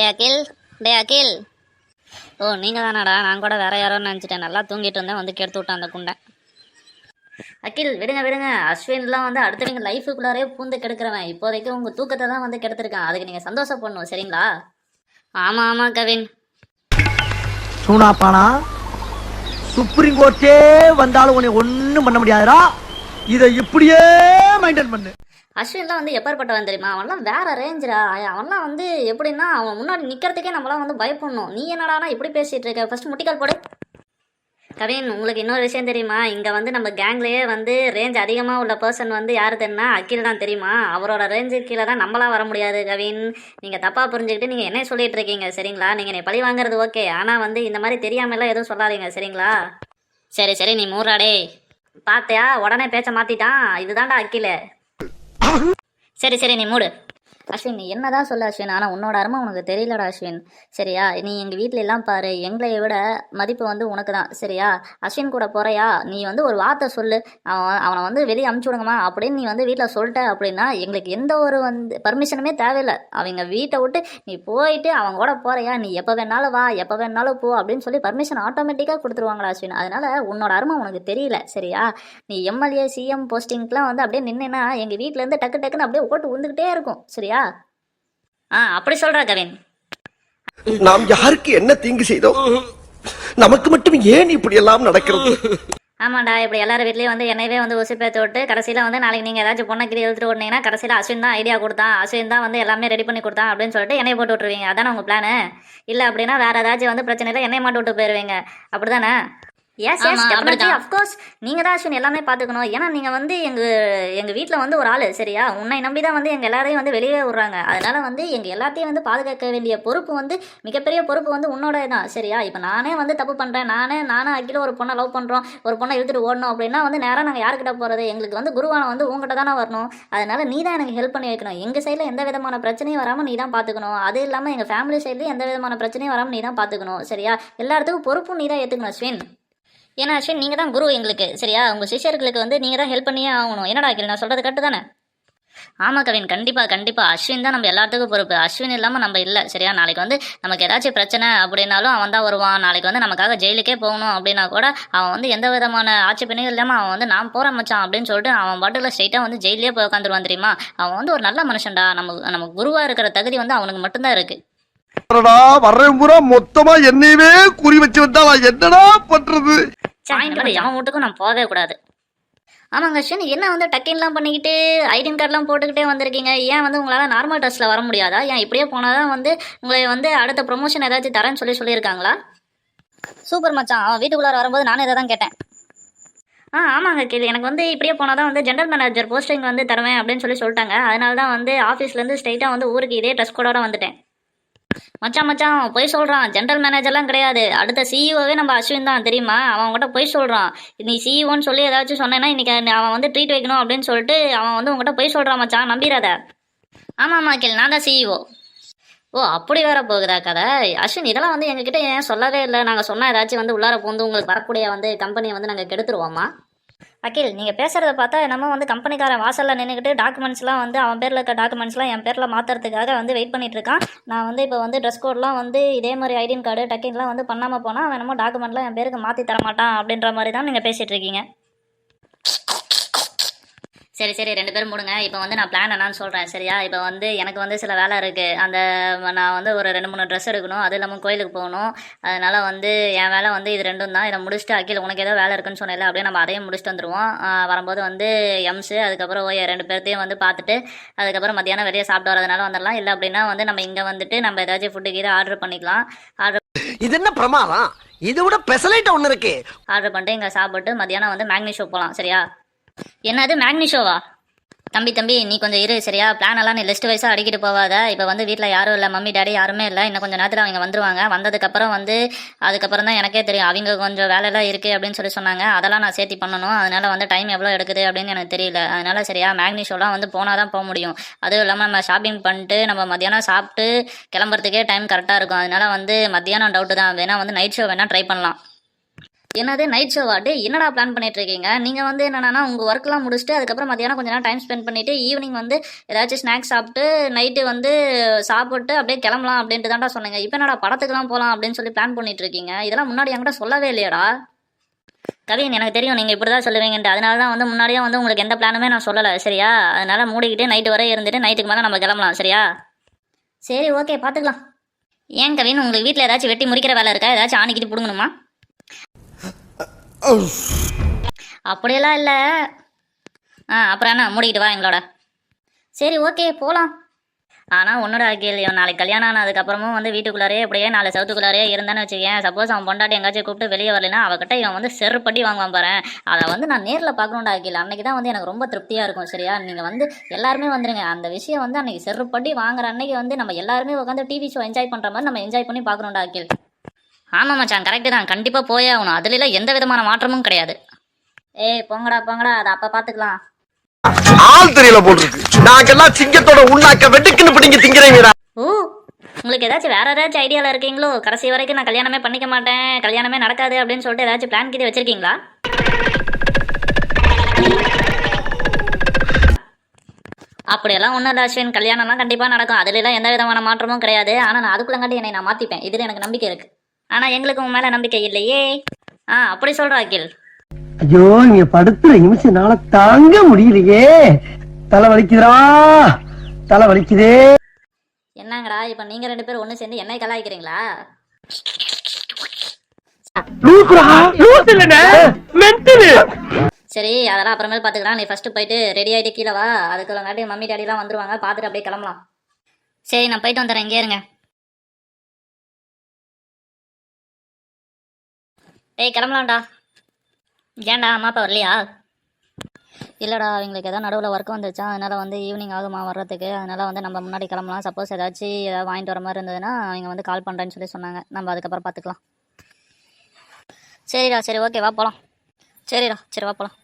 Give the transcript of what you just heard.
டே அகில், டே அகில். ஓ நீங்கள் தானாடா? நான் கூட வேற யாரோன்னு நினச்சிட்டேன். நல்லா தூங்கிட்டு இருந்தேன், வந்து கெடுத்து விட்டேன் அந்த குண்டை. அகில் விடுங்க விடுங்க, அஸ்வின்லாம் வந்து அடுத்தவங்க லைஃபுக்குள்ளாரே பூந்து கெடுக்கிறவன். இப்போதைக்கு உங்கள் தூக்கத்தை தான் வந்து கெடுத்துருக்கான். அதுக்கு நீங்கள் சந்தோஷப்படணும், சரிங்களா? ஆமாம் ஆமாம் கவின். சூனாப்பானா, சுப்ரீம் கோர்ட்டே வந்தாலும் உன்னை ஒன்றும் பண்ண முடியாதுடா. இதை இப்படியே மெயின்டைன் பண்ணு. அஸ்வின்லாம் வந்து எப்பேற்பட்டவன் தெரியுமா? அவன்லாம் வேற ரேஞ்சரா. அவன்லாம் வந்து எப்படின்னா, அவன் முன்னாடி நிற்கிறதுக்கே நம்மளாம் வந்து பயப்படணும். நீ என்னடானா இப்படி பேசிகிட்டு இருக்க? ஃபர்ஸ்ட் முட்டிக்கால் போடு. கவின், உங்களுக்கு இன்னொரு விஷயம் தெரியுமா? இங்கே வந்து நம்ம கேங்லேயே வந்து ரேஞ்ச் அதிகமாக உள்ள பர்சன் வந்து யார் தெரியுமா? அகில் தான், தெரியுமா? அவரோட ரேஞ்சு கீழே தான் நம்மளாம் வர முடியாது கவின். நீங்கள் தப்பாக புரிஞ்சுக்கிட்டு நீங்கள் என்ன சொல்லிட்டு இருக்கீங்க, சரிங்களா? நீங்கள் என்னை பழி வாங்குறது ஓகே, ஆனால் வந்து இந்த மாதிரி தெரியாமலாம் எதுவும் சொல்லாதீங்க, சரிங்களா? சரி சரி, நீ மூறாடே. பார்த்தியா, உடனே பேச்ச மாற்றிட்டான். இதுதான்டா அகில். சரி சரி, நீ மூடு. அஸ்வின், நீ என்னதான் சொல்ல அஸ்வின், ஆனால் உன்னோட அருமை உனக்கு தெரியலடா அஸ்வின், சரியா? நீ எங்கள் வீட்டில எல்லாம் பாரு, எங்களை விட மதிப்பு வந்து உனக்கு தான், சரியா? அஸ்வின் கூட போறியா? நீ வந்து ஒரு வார்த்தை சொல்லு, அவனை வந்து வெளியே அமுச்சு விடுங்கம்மா அப்படின்னு நீ வந்து வீட்டில் சொல்லிட்ட அப்படின்னா எங்களுக்கு எந்த ஒரு வந்து பர்மிஷனுமே தேவையில்லை. அவங்க வீட்டை விட்டு நீ போயிட்டு அவங்க கூட போறியா? நீ எப்போ வேணாலும் வா, எப்போ வேணாலும் போ அப்படின்னு சொல்லி பர்மிஷன் ஆட்டோமேட்டிக்காக கொடுத்துருவாங்களா அஸ்வின். அதனால உன்னோட அருமை உனக்கு தெரியல, சரியா? நீ எம்எல்ஏ சிஎம் போஸ்டிங்க்கெலாம் வந்து அப்படியே நின்னா எங்கள் வீட்டிலேருந்து டக்கு டக்குன்னு அப்படியே ஓட்டு உந்துக்கிட்டே இருக்கும், சரியா? அப்படி சொல்றா கவின். நாம் யாருக்கு என்ன தீங்கு செய்தோம்? நமக்கு மட்டும் ஏன் இப்படி எல்லாம் நடக்கிறது? ஆமாண்டா, இப்படி எல்லாரும் வீட்லயும் வந்து என்னையவே வந்து உசுப்பேத்து விட்டு கடைசியில் வந்து நாளைக்கு நீங்கள் ஏதாச்சும் பொண்ணக்கிரி எழுத்துட்டு ஓடினீங்கன்னா கடைசியில் அஸ்வின் தான் ஐடியா கொடுத்தான், அஸ்வின் தான் வந்து எல்லாமே ரெடி பண்ணி கொடுத்தான் அப்படின்னு சொல்லிட்டு என்னைய போட்டு விட்டுருவீங்க. அதானே உங்கள் பிளானு? இல்லை அப்படின்னா வேற ஏதாச்சும் வந்து பிரச்சனையில் என்னைய மாட்டு விட்டு போயிடுவீங்க, அப்படிதானே? Yes yes, definitely of course. நீங்கள் தான் அஸ்வின் எல்லாமே பார்த்துக்கணும். ஏன்னா நீங்கள் வந்து எங்கள் வீட்டில் வந்து ஒரு ஆள், சரியா? உன்னை நம்பி தான் வந்து எங்கள் எல்லாரையும் வந்து வெளியே விடுறாங்க. அதனால் வந்து எங்கள் எல்லாத்தையும் வந்து பாதுகாக்க வேண்டிய பொறுப்பு வந்து மிகப்பெரிய பொறுப்பு வந்து உன்னோட தான், சரியா? இப்போ நானே வந்து தப்பு பண்ணுறேன், நானும் அகில ஒரு பொண்ணை லவ் பண்ணுறோம், ஒரு பொண்ணை இழுத்துட்டு ஓடணும் அப்படின்னா வந்து நேராக நாங்கள் யார்கிட்ட போகிறது? எங்களுக்கு வந்து குருவான வந்து உங்கள்கிட்ட தானே வரணும். அதனால் நீ தான் எனக்கு ஹெல்ப் பண்ணி வைக்கணும். எங்கள் சைடில் எந்த விதமான பிரச்சனையும் வராமல் நீ தான் பார்த்துக்கணும். அது இல்லாமல் எங்கள் ஃபேமிலி சைட்லேயும் எந்த விதமான பிரச்சனையும் வராமல் நீ தான் பார்த்துக்கணும், சரியா? எல்லா இடத்துக்கும் பொறுப்பும் நீ தான் ஏற்றுக்கணும் அஸ்வின். ஏன்னா அஸ்வின், நீங்கள் தான் குரு எங்களுக்கு, சரியா? உங்கள் சிஷியர்களுக்கு வந்து நீங்கள் தான் ஹெல்ப் பண்ணியே ஆகணும். என்னடா அகில், நான் சொல்கிறது கரெக்டு தானே? ஆமாம் கவின், கண்டிப்பாக அஸ்வின் தான் நம்ம எல்லாத்துக்கும் பொறுப்பு. அஸ்வின் இல்லாமல் நம்ம இல்லை, சரியா? நாளைக்கு வந்து நமக்கு ஏதாச்சும் பிரச்சனை அப்படின்னாலும் அவன் தான் வருவான். நாளைக்கு வந்து நமக்காக ஜெயிலுக்கே போகணும் அப்படின்னா கூட அவன் வந்து எந்த விதமான ஆட்சேபனையும் இல்லாமல் அவன் வந்து நான் போகிற மச்சான் அப்படின்னு சொல்லிட்டு அவன் பாட்டில் ஸ்ட்ரைட்டாக வந்து ஜெயிலே போய் உட்காந்துருவான், தெரியுமா? அவன் வந்து ஒரு நல்ல மனுஷன்டா. நம்ம குருவாக இருக்கிற தகுதி வந்து அவனுக்கு மட்டும்தான் இருக்குது. வர்றேன் பூரா மொத்தமா என்னையவே குறி வச்சு வந்தா என்னடா பண்றது? அவன் வீட்டுக்கும் நான் போகவே கூடாது. ஆமாங்க அஸ்வின், என்ன வந்து டக்கின்லாம் பண்ணிக்கிட்டு ஐடென்டி கார்டெலாம் போட்டுக்கிட்டே வந்திருக்கீங்க. ஏன் வந்து உங்களால் நார்மல் ட்ரெஸ்ஸில் வர முடியாதா? ஏன் இப்படியே போனால் தான் வந்து உங்களை வந்து அடுத்த ப்ரொமோஷன் ஏதாச்சும் தரேன்னு சொல்லியிருக்காங்களா? சூப்பர் மச்சான், அவன் வீட்டுக்குள்ளார வரும்போது நானும் இதை தான் கேட்டேன். ஆமாங்க கேள்வி, எனக்கு வந்து இப்படியே போனால் தான் வந்து ஜென்ரல் மேனேஜர் போஸ்டிங் வந்து தருவேன் அப்படின்னு சொல்லிட்டாங்க. அதனால தான் வந்து ஆஃபீஸ்லேருந்து ஸ்ட்ரைட்டாக வந்து ஊருக்கு இதே ட்ரெஸ் கோடோட வந்துட்டேன். மச்சான் போய் சொல்கிறான். ஜென்ரல் மேனேஜர்லாம் கிடையாது, அடுத்த சிஇஓவே நம்ம அஸ்வின் தான், தெரியுமா? அவன் கிட்ட போய் சொல்கிறான். நீ சிஇஓன்னு சொல்லி ஏதாச்சும் சொன்னேன்னா இன்னைக்கு அவன் வந்து ட்ரீட் வைக்கணும் அப்படின்னு சொல்லிட்டு அவன் வந்து உங்கள்கிட்ட போய் சொல்கிறான் மச்சான், நம்பிடாத. ஆமாம் அகில், நான் தான் சிஇஓ. ஓ, அப்படி வேற போகுதா கதை? அஸ்வின், இதெல்லாம் வந்து எங்ககிட்ட ஏன் சொல்லவே இல்லை? நாங்கள் சொன்னால் ஏதாச்சும் வந்து உள்ளார பூந்து உங்களுக்கு வரக்கூடிய வந்து கம்பெனியை வந்து நாங்கள் கெடுத்துருவோமா? அகில், நீங்கள் பேசுகிறத பார்த்தா நம்ம வந்து கம்பெனிக்காரன் வாசலில் நின்றுக்கிட்டு டாக்குமெண்ட்ஸ்லாம் வந்து அவன் பேரில் இருக்க டாக்குமெண்ட்ஸ்லாம் என் பேரில் மாற்றுறதுக்காக வந்து வெயிட் பண்ணிட்டு இருக்கான். நான் வந்து இப்போ வந்து ட்ரெஸ் கோட்லாம் வந்து இதே மாதிரி ஐடென்டி கார்டு டக்கின்லாம் வந்து பண்ணாமல் போனால் அவன் என்னமோ டாக்குமெண்ட்லாம் என் பேருக்கு மாற்றி தரமாட்டான் அப்படின்ற மாதிரி தான் நீங்கள் பேசிகிட்டு இருக்கீங்க. சரி சரி, 2 பேரும் மூடுங்க. இப்போ வந்து நான் பிளான் என்னன்னு சொல்கிறேன், சரியா? இப்போ வந்து எனக்கு வந்து சில வேலை இருக்குது. நான் வந்து ஒரு 2-3 ட்ரெஸ் எடுக்கணும், அது இல்லாமல் கோயிலுக்கு போகணும். அதனால் வந்து என் வேலை வந்து இது 2ம் தான். இதை முடிச்சுட்டு அகில் உனக்கு ஏதோ வேலை இருக்குன்னு சொன்னேன்ல, அப்படியே நம்ம அதையும் முடிச்சுட்டு வந்துடுவோம். வரும்போது வந்து எம்ஸு அதுக்கப்புறம் ஓய 2 பேர்த்தையும் வந்து பார்த்துட்டு அதுக்கப்புறம் மத்தியானம் வெளியே சாப்பிட்டு வரதுனால வந்துடலாம். இல்லை அப்படின்னா வந்து நம்ம இங்கே வந்துட்டு நம்ம ஏதாச்சும் ஃபுட்டுக்கு இதை ஆர்டர் பண்ணிக்கலாம். இது என்ன பிரமாதம்? இது விட ஸ்பெஷலைட் ஒன்று இருக்கு. ஆர்டர் பண்ணிட்டு இங்கே சாப்பிட்டு மத்தியானம் வந்து மேக்னி ஷோ போகலாம், சரியா? என்னது மேக்னி ஷோவா? தம்பி நீ கொஞ்சம் இரு, சரியா? பிளான் எல்லாம் நீ லிஸ்ட் வைஸாக அடிக்கிட்டு போவாத. இப்போ வந்து வீட்டில் யாரும் இல்லை, மம்மி டாடி யாருமே இல்லை. இன்னும் கொஞ்சம் நேரத்தில் அவங்க வந்துருவாங்க. வந்ததுக்கப்புறம் வந்து அதுக்கப்புறம் தான் எனக்கே தெரியும் அவங்க கொஞ்சம் வேலையெல்லாம் இருக்குது அப்படின்னு சொல்லி சொன்னாங்க. அதெல்லாம் நான் சேர்த்தி பண்ணணும். அதனால் வந்து டைம் எவ்வளோ எடுக்குது அப்படின்னு எனக்கு தெரியல. அதனால் சரியா, மேக்னி ஷோலாம் வந்து போனால் தான் போக முடியும். அதுவும் இல்லாமல் நம்ம ஷாப்பிங் பண்ணிட்டு நம்ம மத்தியானம் சாப்பிட்டு கிளம்புறதுக்கே டைம் கரெக்டாக இருக்கும். அதனால் வந்து மத்தியானம் டவுட்டு தான். வேணால் வந்து நைட் ஷோ வேணால் ட்ரை பண்ணலாம். என்னது நைட் ஷோ வாட்டு? என்னடா பிளான் பண்ணிட்டு இருக்கீங்க நீங்கள் வந்து என்னன்னா உங்கள் ஒர்க்லாம் முடிச்சுட்டு அதுக்கப்புறம் மத்தியானம் கொஞ்ச நேரம் டைம் ஸ்பெண்ட் பண்ணிவிட்டு ஈவினிங் வந்து ஏதாச்சும் ஸ்நாக்ஸ் சாப்பிட்டு நைட்டு வந்து சாப்பிட்டு அப்படியே கிளம்பலாம் அப்படின்ட்டு தான்டா சொன்னீங்க. இப்போ என்னடா படத்துக்குலாம் போகலாம் அப்படின்னு சொல்லி பிளான் பண்ணிட்டு இருக்கீங்க? இதெல்லாம் முன்னாடி என்கிட்ட சொல்லவே இல்லையாடா? கவின், எனக்கு தெரியும் நீங்கள் இப்படி தான் சொல்லுவீங்கன்ட்டு, அதனால தான் வந்து முன்னாடியே வந்து உங்களுக்கு எந்த பிளானுமே நான் சொல்லலை சரியா? அதனால மூடிக்கிட்டு நைட்டு வரை இருந்துட்டு நைட்டுக்கு மேலே நம்ம கிளம்பலாம் சரியா? சரி ஓகே பார்த்துக்கலாம். ஏன் கவின், உங்களுக்கு வீட்டில் ஏதாச்சும் வெட்டி முறிக்கிற வேலை இருக்கா? ஏதாச்சும் ஆணிக்கிட்டு பிடுங்கணுமா? அப்படியெல்லாம் இல்லை. அப்புறம் என்ன, மூடிக்கிட்டு வா எங்களோட. சரி ஓகே போகலாம். ஆனால் உன்னோட கேள்வியோ, நாளைக்கு கல்யாணம் ஆனதுக்கப்புறமும் வந்து வீட்டுக்குள்ளாரே அப்படியே 4 சவுத்துக்குள்ளாரே இருந்தான்னு வச்சுக்கேன். சப்போஸ் அவன் பொண்டாட்டி எங்காச்சும் கூப்பிட்டு வெளியே வரலைன்னா அவகிட்ட இவன் வந்து செருப்படி வாங்குவான் பாரு. அதை வந்து நான் நேரில் பார்க்கணுண்டா அகில். அன்றைக்கி தான் வந்து எனக்கு ரொம்ப திருப்தியாக இருக்கும் சரியா? நீங்கள் வந்து எல்லாருமே வந்துடுங்க. அந்த விஷயம் வந்து அன்றைக்கி செருப்படி வாங்குற அன்னைக்கு வந்து நம்ம எல்லாருமே உட்காந்து டிவி ஷோ என்ஜாய் பண்ணுற மாதிரி நம்ம என்ஜாய் பண்ணி பார்க்கணுண்டா அகில். ஆமாம் மச்சான், கரெக்டு தான். கண்டிப்பாக போயே ஆகணும். அதுலலாம் எந்த விதமான மாற்றமும் கிடையாது. ஏய் போங்கடா போங்கடா, அதை அப்போ பார்த்துக்கலாம். ஆள் தெரியல போட்டுருக்கு. நாங்கெல்லாம் சிங்கத்தோட உண்ணாக்க வெட்டுக்குன்னு பிடிங்க திங்கிறீங்கடா. ஓ, உங்களுக்கு ஏதாச்சும் வேற ஏதாச்சும் ஐடியாவில் இருக்கீங்களோ? கடைசி வரைக்கும் நான் கல்யாணமே பண்ணிக்க மாட்டேன், கல்யாணமே நடக்காது அப்படின்னு சொல்லிட்டு ஏதாச்சும் பிளான் கிட்ட வச்சிருக்கீங்களா? அப்படியெல்லாம் ஒன்றும் இல்லை அஸ்வின், கல்யாணம்லாம் கண்டிப்பாக நடக்கும். அதுலலாம் எந்த விதமான மாற்றமும் கிடையாது. ஆனால் நான் அதுக்குள்ளங்காட்டி என்னை நான் மாற்றிப்பேன். இதில் எனக்கு நம்பிக்கை இருக்குது. ஆனால் எங்களுக்கு உன் மேலே நம்பிக்கை இல்லையே. அப்படி சொல்கிறா அகில். ஐயோ, நீங்க படுத்துற நிமிஷம்னால தாங்க முடியலையே. தலை வலிக்குதுடா, தலை வலிக்குதே. என்னங்கடா இப்போ நீங்கள் 2 பேரும் ஒன்று சேர்ந்து என்னை கலாய்க்கிறீங்களா? சரி அதெல்லாம் அப்புறமேல் பார்த்துக்கலாம். நீ ஃபஸ்ட்டு போயிட்டு ரெடி ஆகிட்டு கீழே வா. அதுக்குள்ளங்காட்டி மம்மி டேடிலாம் வந்துருவாங்க, பார்த்துட்டு அப்படியே கிளம்பலாம். சரி நான் போயிட்டு வந்துடுறேன், இங்கே இருங்க. ஏய் கிளம்பலாம்டா. ஏன்டா அம்மா அப்பா வரலையா? இல்லைடா, அவங்களுக்கு எதாவது நடுவில் ஒர்க் வந்துச்சா, அதனால் வந்து ஈவினிங் ஆகுமா வர்றதுக்கு. அதனால் வந்து நம்ம முன்னாடி கிளம்பலாம். சப்போஸ் ஏதாச்சும் ஏதாவது வாங்கிட்டு வர மாதிரி இருந்ததுன்னா அவங்க வந்து கால் பண்ணுறேன்னு சொல்லி சொன்னாங்க. நம்ம அதுக்கப்புறம் பார்த்துக்கலாம். சரிடா சரி ஓகே வா போகலாம். சரிடா சரி வா போகலாம்.